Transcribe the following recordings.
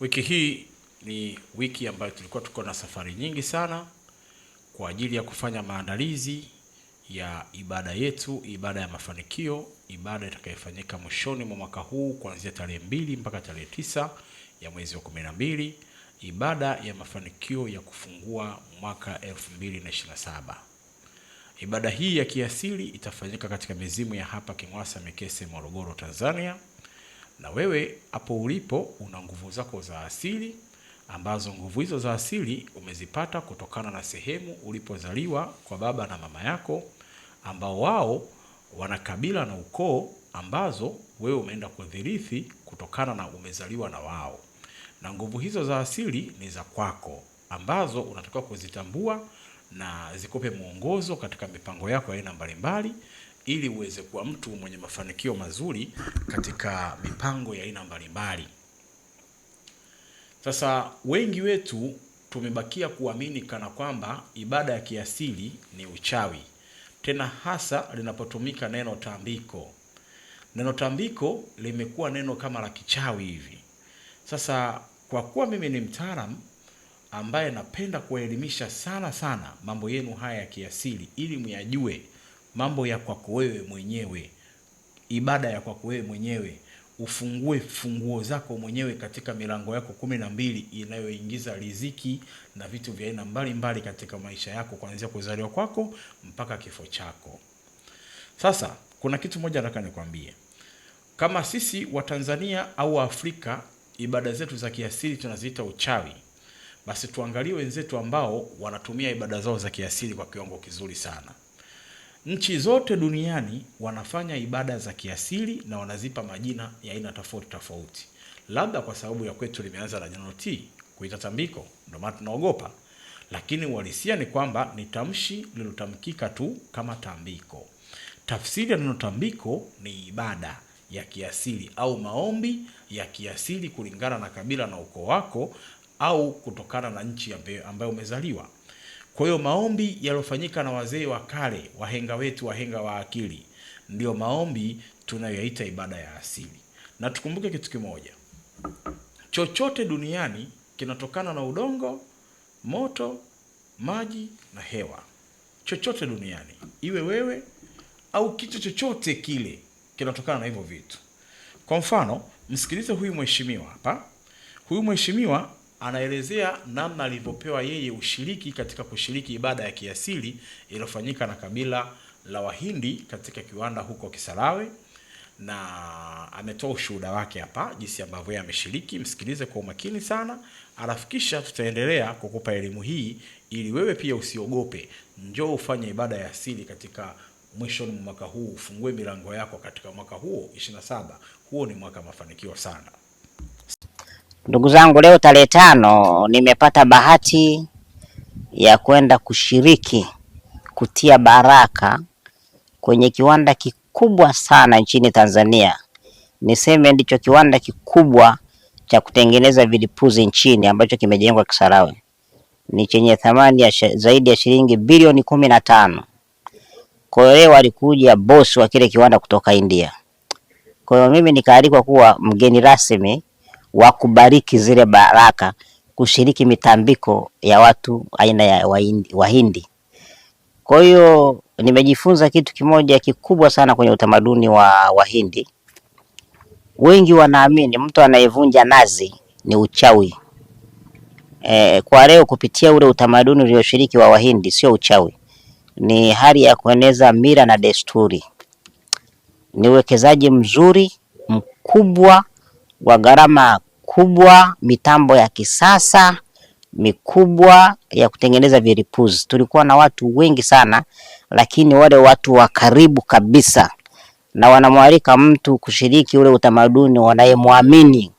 Wiki hii ni wiki ambayo tulikuwa tuko na safari nyingi sana kwa ajili ya kufanya maandalizi ya ibada yetu, ibada ya mafanikio, ibada itakayofanyika mwishoni mwa mwaka huu kuanzia tarehe 2 mpaka tarehe 9 ya mwezi wa 12, ibada ya mafanikio ya kufungua mwaka 2027. Ibada hii ya kiasili itafanyika katika mizimu ya hapa Kingwasa Mikese, Morogoro, Tanzania. Na wewe hapo ulipo una nguvu zako za asili, ambazo nguvu hizo za asili umezipata kutokana na sehemu ulipozaliwa kwa baba na mama yako, ambao wao wana kabila na ukoo ambazo wewe umeenda kudhirithi kutokana na umezaliwa na wao. Na nguvu hizo za asili ni za kwako, ambazo unatakiwa kuzitambua na zikupe mwongozo katika mipango yako ya aina mbalimbali, ili uweze kuwa mtu mwenye mafanikio mazuri katika mipango ya aina mbalimbali. Sasa wengi wetu tumebakia kuamini kana kwamba ibada ya kiasili ni uchawi, tena hasa linapotumika neno tambiko. Neno tambiko limekuwa neno kama la kichawi hivi. Sasa kwa kuwa mimi ni mtaalamu ambaye napenda kuelimisha sana mambo yenu haya ya kiasili, ili muyajue mambo ya kwako wewe mwenyewe, ibada ya kwako wewe mwenyewe, ufungue funguo zako mwenyewe katika milango yako 12 inayoingiza riziki na vitu vya aina mbalimbali katika maisha yako kuanzia kuzaliwa kwako mpaka kifo chako. Sasa kuna kitu moja nataka nikwambie. Kama sisi wa Tanzania au wa Afrika ibada zetu za kiasili tunaziita uchawi, basi tuangalie wenzetu ambao wanatumia ibada zao za kiasili kwa kiwango kizuri sana. Nchi zote duniani wanafanya ibada za kiasili na wanazipa majina ya aina tofauti. Labda kwa sababu ya kwetu limeanza na neno T, kuita tambiko, ndio maana tunaogopa. Lakini uhalisia ni kwamba ni tamshi lilotamkika tu kama tambiko. Tafsiri ya neno tambiko ni ibada ya kiasili au maombi ya kiasili kulingana na kabila na ukoo wako, au kutokana na nchi ambayo umezaliwa. Kwa hiyo maombi yaliyofanyika na wazee wa kale, wahenga wetu, wahenga wa akili, ndio maombi tunayoyaita ibada ya asili. Na tukumbuke kitu kimoja. Chochote duniani kinatokana na udongo, moto, maji na hewa. Chochote duniani, iwe wewe au kitu chochote kile, kinatokana na hivyo vitu. Kwa mfano, msikilize huyu mheshimiwa hapa. Huyu mheshimiwa anaelezea namna alivyopewa yeye ushiriki katika kushiriki ibada ya kiasili iliyofanyika na kabila la Wahindi katika kiwanda huko Kisarawe, na ametoa ushuhuda wake hapa jinsi ambavyo yeye ameshiriki. Msikilize kwa umakini sana, alafu kisha tutaendelea kukupa elimu hii ili wewe pia usiogope. Njoo ufanye ibada ya asili katika mwisho wa mwaka huu, ufungue milango yako katika mwaka huo 27. Huo ni mwaka mafanikio sana. Ndugu zangu, leo tarehe 5 nimepata bahati ya kwenda kushiriki kutia baraka kwenye kiwanda kikubwa sana nchini Tanzania. Niseme ndicho kiwanda kikubwa cha kutengeneza vilipuzi nchini ambacho kimejengwa Kisarawe. Ni chenye thamani ya zaidi ya shilingi bilioni 15. Kwa hiyo leo alikuja boss wa kile kiwanda kutoka India. Kwa hiyo mimi nikaalikwa kuwa mgeni rasmi wa kubariki zile baraka, kushiriki mitambiko ya watu aina ya Wahindi. Kwa hiyo nimejifunza kitu kimoja kikubwa sana kwenye utamaduni wa Wahindi. Wengi wanaamini mtu anayevunja nazi ni uchawi. Kwa leo kupitia ule utamaduni ulioshiriki wa Wahindi, sio uchawi, ni hali ya kueneza mila na desturi. Ni uwekezaji mzuri mkubwa wa gharama kubwa, mitambo ya kisasa mikubwa ya kutengeneza vilipuzi. Tulikuwa na watu wengi sana, lakini wale watu wa karibu kabisa, na wanamwalika mtu kushiriki ule utamaduni wanayemwamini.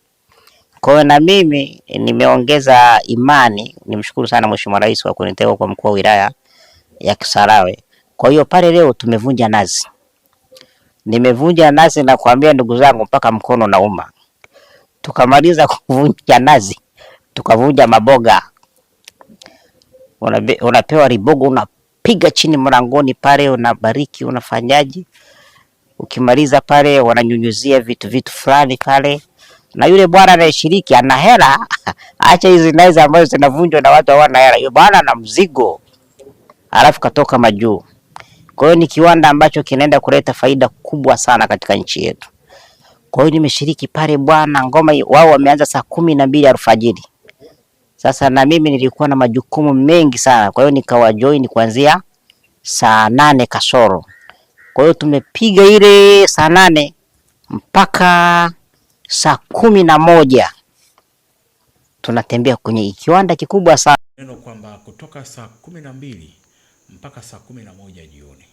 Kwa hiyo na mimi nimeongeza imani. Nimshukuru sana Mheshimiwa Rais kwa kuniteua kwa mkuu wa wilaya ya Kisarawe. Kwa hiyo pale leo tumevunja nazi. Nimevunja nazi na kuambia ndugu zangu mpaka mkono nauma. Tukamaliza kuvunja nazi, tukavunja maboga. Unapewa ribogo, unapiga chini mlangoni pale, unabariki, unafanyaji. Ukimaliza pale wananyunyuzia vitu fulani pale, na yule bwana anayeshiriki ana hela. Acha hizi nazi ambazo zinavunjwa na watu hawana hela. Yule bwana ana mzigo, alafu katoka majuu. Kwa hiyo ni kiwanda ambacho kinaenda kuleta faida kubwa sana katika nchi yetu. Kwa hiyo nimeshiriki pale bwana, ngoma wao wameanza saa 12 alfajiri. Sasa na mimi nilikuwa na majukumu mengi sana, kwa hiyo nikawa join kuanzia saa 8 kasoro. Kwa hiyo tumepiga ile saa 8 mpaka saa 11 tunatembea kwenye kiwanda kikubwa sana. Neno kwamba kutoka saa 12 mpaka saa 11 jioni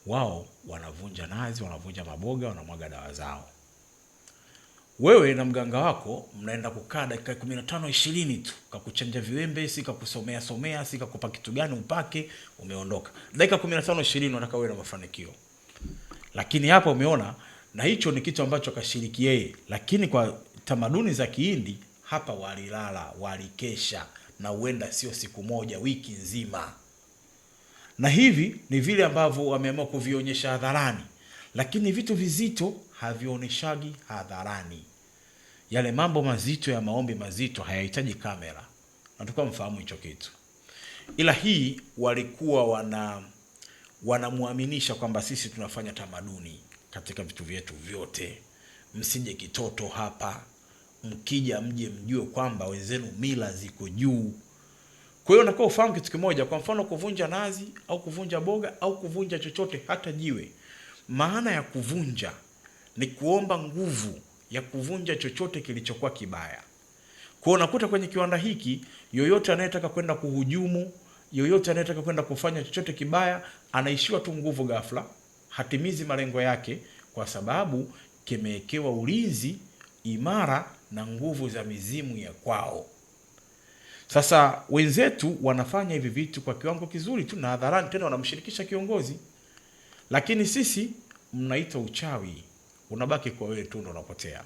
wao wanavunja nazi, wanavunja maboga, wanamwaga dawa zao. Wewe na mganga wako mnaenda kukaa dakika 15 20 tu, kakuchanja viwembe, si kakusomea, si kakupa kitu gani upake, umeondoka. Dakika 15 20 unataka wewe na mafanikio. Lakini hapa umeona, na hicho ni kitu ambacho kashiriki yeye. Lakini kwa tamaduni za Kihindi hapa walilala, walikesha, na huenda sio siku moja, wiki nzima. Na hivi ni vile ambavyo wameamua kuvionyesha hadharani. Lakini vitu vizito havioneshagi hadharani. Yale mambo mazito ya maombi mazito hayahitaji kamera. Natuka mfahamu hicho kitu. Ila hii walikuwa wanamuaminisha kwamba sisi tunafanya tamaduni katika vitu vyetu vyote. Msije kitoto hapa. Mkija mje mjue kwamba wenzenu mila ziko juu. Kwa hiyo nakao ufahamu kitu kimoja, kwa mfano kuvunja nazi au kuvunja boga au kuvunja chochote hata jiwe. Maana ya kuvunja ni kuomba nguvu ya kuvunja chochote kilichokuwa kibaya. Kwa hiyo unakuta kwenye kiwanda hiki, yoyote anayetaka kwenda kuhujumu, yoyote anayetaka kwenda kufanya chochote kibaya, anaishiwa tu nguvu ghafla, hatimizi malengo yake kwa sababu kimewekewa ulinzi imara na nguvu za mizimu ya kwao. Sasa wenzetu wanafanya hivi vitu kwa kiwango kizuri tu na hadharani, tena wanamshirikisha kiongozi. Lakini sisi mnaita uchawi, unabaki kwa wewe tu, ndo unapotea.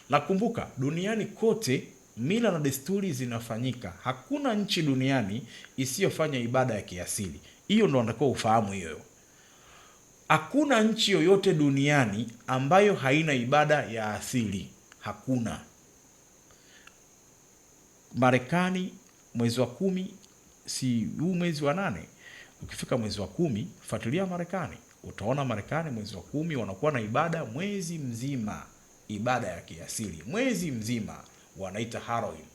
Nakumbuka duniani kote mila na desturi zinafanyika. Hakuna nchi duniani isiyofanya ibada ya kiasili. Hiyo ndo unatakiwa ufahamu hiyo. Hakuna nchi yoyote duniani ambayo haina ibada ya asili. Hakuna. Marekani mwezi wa 10, si huu mwezi wa 8. Ukifika mwezi wa 10, fuatilia Marekani. Utaona Marekani mwezi wa 10 wanakuwa na ibada mwezi mzima, ibada ya kiasili. Mwezi mzima wanaita Halloween.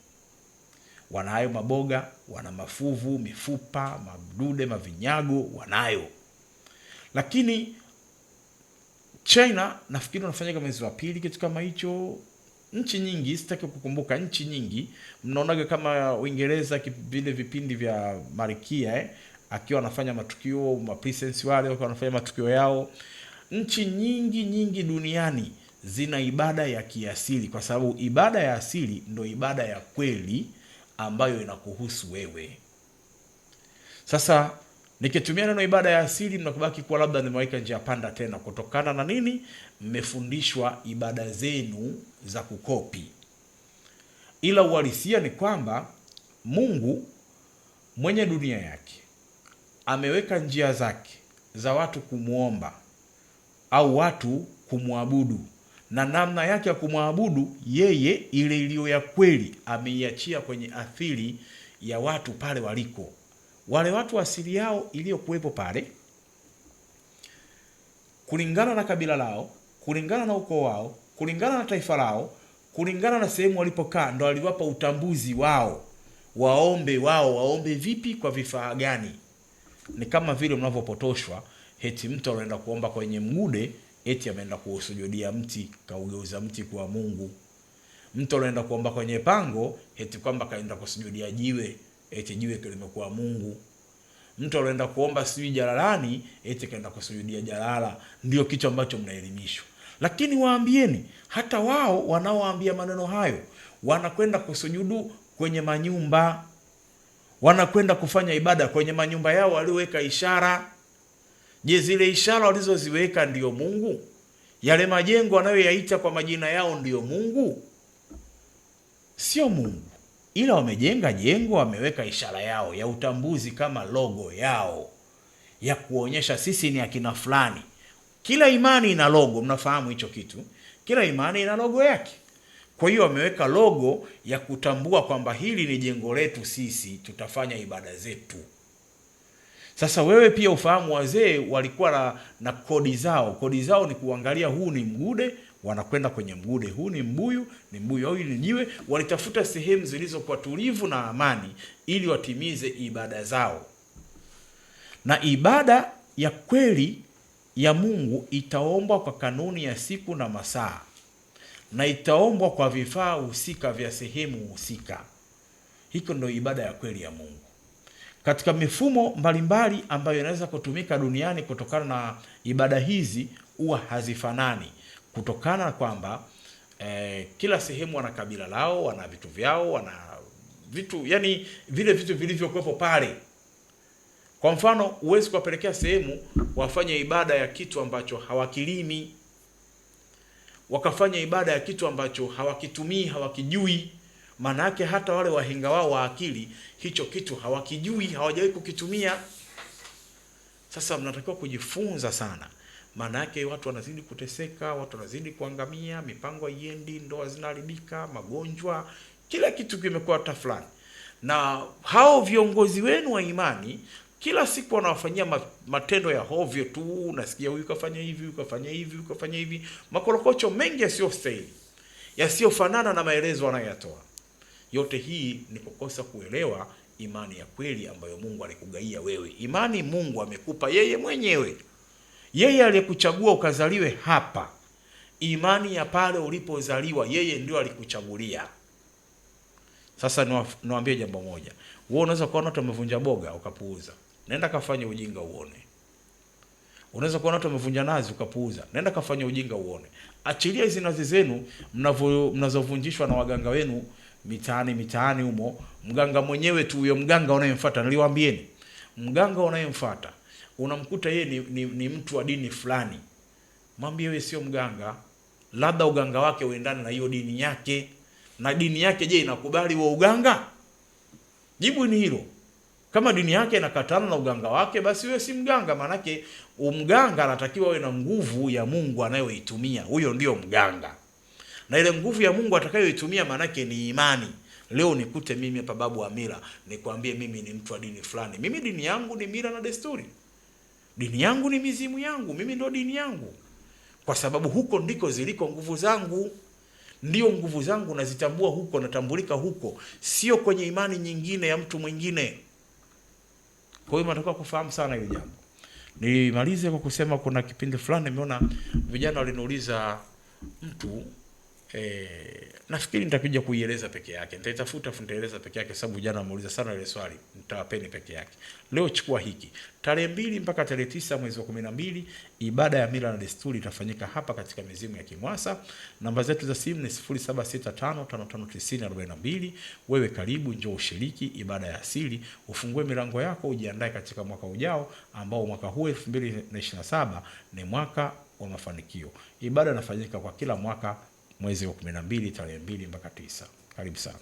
Wanayo maboga, wana mafuvu, mifupa, madude, mavinyago, wanayo. Lakini China nafikiri wanafanyika mwezi wa 2 kitu kama hicho. Nchi nyingi, sitaki kukumbuka nchi nyingi, mnaonaga kama Uingereza vile vipindi vya Marikia akiwa anafanya matukio, mapresence wale wakiwa wanafanya matukio yao. Nchi nyingi duniani zina ibada ya kiasili, kwa sababu ibada ya asili ndo ibada ya kweli ambayo inakuhusu wewe. Sasa nikitumia neno ibada ya asili, mnakubaki kuwa labda nimeweka njia panda tena, kutokana na nini? Mmefundishwa ibada zenu za kukopi. Ila uhalisia ni kwamba Mungu mwenye dunia yake ameweka njia zake za watu kumuomba au watu kumwabudu, na namna yake ya kumwabudu yeye ile iliyo ya kweli ameiachia kwenye athiri ya watu pale waliko. Wale watu asili yao iliyokuwepo pale, kulingana na kabila lao, kulingana na ukoo wao, kulingana na taifa lao, kulingana na sehemu walipokaa, ndo aliwapa utambuzi wao. Waombe vipi, kwa vifaa gani. Ni kama vile mnavyopotoshwa eti mtu anaenda kuomba kwenye mgude, eti ameenda kusujudia mti, kaugeuza mti kuwa Mungu. Mtu anaenda kuomba kwenye pango, eti kwamba kaenda kusujudia jiwe, eti jiwe limekuwa Mungu. Mtu anaenda kuomba sijui jalalani, eti kaenda kusujudia jalala. Ndio kitu ambacho mnaelimishwa. Lakini waambieni, hata wao wanaoambia maneno hayo wanakwenda kusujudu kwenye manyumba, wanakwenda kufanya ibada kwenye manyumba yao walioweka ishara. Je, zile ishara walizoziweka ndio Mungu? Yale majengo wanayoyaita kwa majina yao ndio Mungu? Sio Mungu. Ila wamejenga jengo, wameweka ishara yao ya utambuzi kama logo yao ya kuonyesha sisi ni akina fulani. Kila imani ina logo, mnafahamu hicho kitu. Kila imani ina logo yake. Kwa hiyo wameweka logo ya kutambua kwamba hili ni jengo letu, sisi tutafanya ibada zetu. Sasa wewe pia ufahamu, wazee walikuwa na kodi zao. Kodi zao ni kuangalia, huu ni mgude, wanakwenda kwenye mgude, huu ni mbuyu, au hili ni jiwe. Walitafuta sehemu zilizokuwa tulivu na amani ili watimize ibada zao. Na ibada ya kweli ya Mungu itaombwa kwa kanuni ya siku na masaa, na itaombwa kwa vifaa husika vya sehemu husika. Hiko ndio ibada ya kweli ya Mungu. Katika mifumo mbalimbali ambayo inaweza kutumika duniani kutokana na ibada hizi, huwa hazifanani, kutokana na kwamba kila sehemu wana kabila lao, wana vitu vyao, wana vitu, yani vile vitu vilivyokuwepo pale. Kwa mfano, huwezi kuwapelekea sehemu wafanye ibada ya kitu ambacho hawakilimi, wakafanya ibada ya kitu ambacho hawakitumii, hawakijui. Maana yake hata wale wahenga wao wa akili, hicho kitu hawakijui, hawajawahi kukitumia. Sasa mnatakiwa kujifunza sana. Maana yake watu wanazidi kuteseka, watu wanazidi kuangamia, mipango haiendi, ndoa zinaharibika, magonjwa, kila kitu kimekuwa tafulani. Na hao viongozi wenu wa imani kila siku wanawafanyia matendo ya hovyo tu. Unasikia huyu kafanya hivi, huyu kafanya hivi, huyu kafanya hivi, makorokocho mengi yasiyostahili, yasiyofanana na maelezo wanayoyatoa. Yote hii ni kukosa kuelewa imani ya kweli ambayo Mungu alikugaia wewe. Imani Mungu amekupa yeye mwenyewe, yeye aliyekuchagua ukazaliwe hapa. Imani ya pale ulipozaliwa, yeye ndio alikuchagulia. Sasa niwaambie jambo moja. Wewe unaweza kuona watu wamevunja boga ukapuuza, nenda kafanye ujinga uone. Unaweza kuona watu wamevunja nazi ukapuuza, nenda kafanye ujinga uone. Achilia hizo nazi zenu mnazovunjishwa na waganga wenu mitaani humo. Mganga mwenyewe tu, huyo mganga unayemfuata, niliwaambieni, mganga unayemfuata unamkuta yeye ni mtu wa dini fulani, mwambie wewe sio mganga, labda uganga wake uendane na hiyo dini yake. Na dini yake, je, inakubali huo uganga? Jibu ni hilo. Kama dini yake inakatana na uganga wake, basi wewe si mganga. Manake mganga anatakiwa awe na nguvu ya Mungu anayoitumia, huyo ndio mganga. Na ile nguvu ya Mungu atakayoitumia manake ni imani. Leo nikute mimi hapa Babu Amira, nikwambie mimi ni mtu wa dini fulani. Mimi dini yangu ni mila na desturi. Dini yangu ni mizimu yangu, mimi ndio dini yangu. Kwa sababu huko ndiko ziliko nguvu zangu. Ndio nguvu zangu nazitambua huko, natambulika huko, sio kwenye imani nyingine ya mtu mwingine. Kwa hiyo nataka kufahamu sana hili jambo. Nimalize kwa kusema kuna kipindi fulani nimeona vijana waliniuliza mtu, nafikiri nitakuja kuieleza peke yake. Nitaitafuta nitaeleza peke yake sababu jana wameuliza sana ile swali, nitawapeni peke yake. Leo chukua hiki. Tarehe 2 mpaka tarehe 9 mwezi wa 12 ibada ya mila na desturi itafanyika hapa katika mizimu ya Kimwasa. Namba zetu za simu ni 0765559042. Wewe karibu, njoo ushiriki ibada ya asili, ufungue milango yako, ujiandae katika mwaka ujao ambao mwaka huu 2027 ni mwaka wa mafanikio. Ibada inafanyika kwa kila mwaka mwezi wa 12 tarehe 2 mpaka 9. Karibu sana.